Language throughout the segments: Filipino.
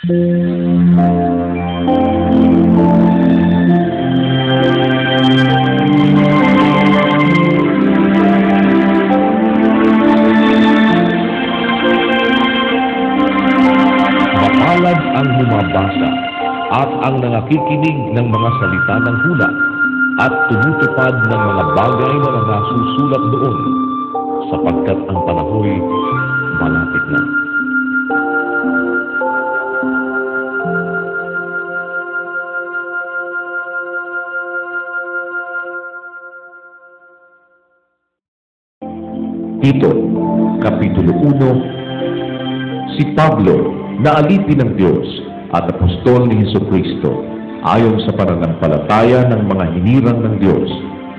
Mapalad ang bumabasa at ang nangakikinig ng mga salita ng hula at tumutupad ng mga bagay na nasusulat doon, sapagkat ang panahoy malapit na. Tito, Kapitulo 1. Si Pablo, na alipin ng Diyos at apostol ni Jesucristo, ayon sa pananampalataya ng mga hinirang ng Diyos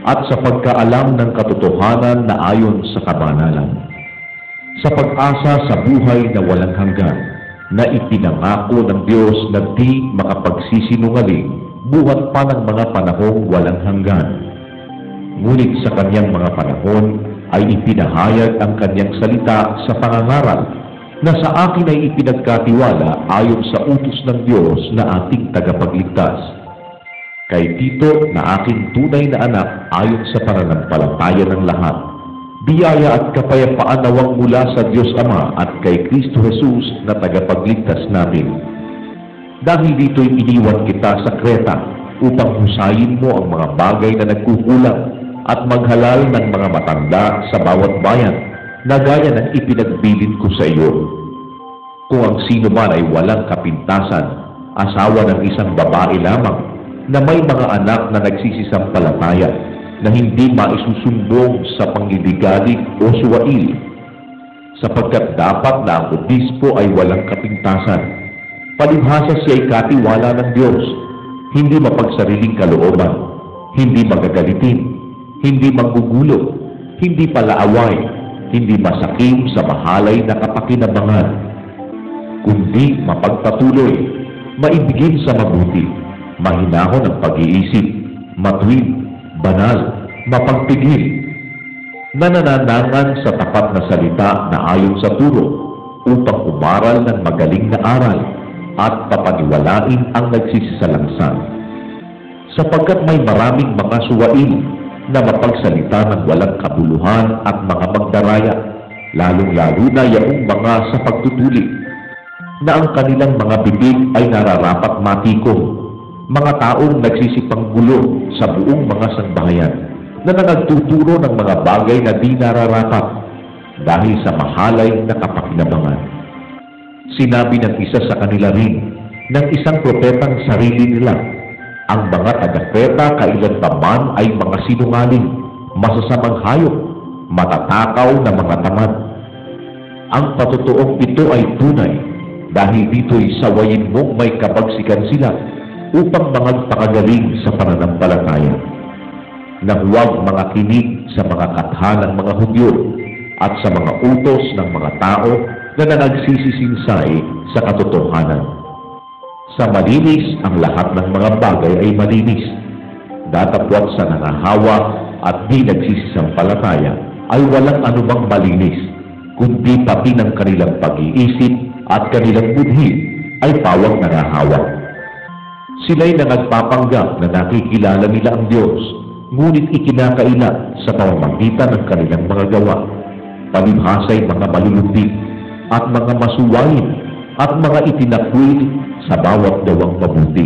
at sa pagkaalam ng katotohanan na ayon sa kabanalan, sa pag-asa sa buhay na walang hanggan, na ipinangako ng Diyos na di makapagsisinungaling buhat pa ng mga panahong walang hanggan. Ngunit sa kanyang mga panahon ay ipinahayag ang kanyang salita sa pangangaral na sa akin ay ipinagkatiwala ayon sa utos ng Diyos na ating tagapagligtas. Kay Tito na aking tunay na anak ayon sa pananampalataya ng lahat, biyaya at kapayapaan nawang mula sa Diyos Ama at kay Kristo Jesus na tagapagligtas natin. Dahil dito'y iniwan kita sa Kreta upang husayin mo ang mga bagay na nagkukulang at maghalal ng mga matanda sa bawat bayan na gaya ng ipinagbilin ko sa iyo. Kung ang sino man ay walang kapintasan, asawa ng isang babae lamang, na may mga anak na nagsisisampalataya, na hindi maisusumbong sa pangibigalig o suwail, sapagkat dapat na ang obispo ay walang kapintasan. Palibhasa siya ay katiwala ng Diyos, hindi mapagsariling kalooban, hindi magagalitin, hindi manggugulo, hindi palaaway, hindi masakim sa mahalay na kapakinabangan, kundi mapagpatuloy, maibigin sa mabuti, mahinahon ng pag-iisip, matuwid, banal, mapagpigil, nanananangan sa tapat na salita na ayon sa turo, upang umaral ng magaling na aral at papaniwalain ang nagsisisalangsan. Sapagkat may maraming mga suwail na mapagsalita ng walang kabuluhan at mga magdaraya, lalong-lalo na yaong mga sa pagtutuli, na ang kanilang mga bibig ay nararapat matikom, mga taong nagsisipanggulo sa buong mga sambahayan, na nagtuturo ng mga bagay na di nararapat dahil sa mahalay na kapakinabangan. Sinabi ng isa sa kanila rin, ng isang propetang sarili nila, ang mga taga-Kreta kailan pa man ay mga sinungaling, masasamang hayop, matatakaw na mga tamad. Ang patutuong ito ay tunay, dahil dito'y sawayin mong may kapagsikan sila upang magpakagaling sa pananampalataya, na huwag mga kinig sa mga katha ng mga Hudyo at sa mga utos ng mga tao na nagsisisinsay sa katotohanan. Sa malinis, ang lahat ng mga bagay ay malinis. Datapwat sa nangahawa at di nagsisisampalataya ay walang anumang malinis, kundi pati ng kanilang pag-iisip at kanilang budhi ay pawang nangahawa. Sila'y nagpapanggap na nakikilala nila ang Diyos, ngunit ikinakaila sa pamamagitan ng kanilang mga gawa. Palibhasa'y mga malulupit at mga masuwain at mga itinakwil sa bawat gawang mabuti.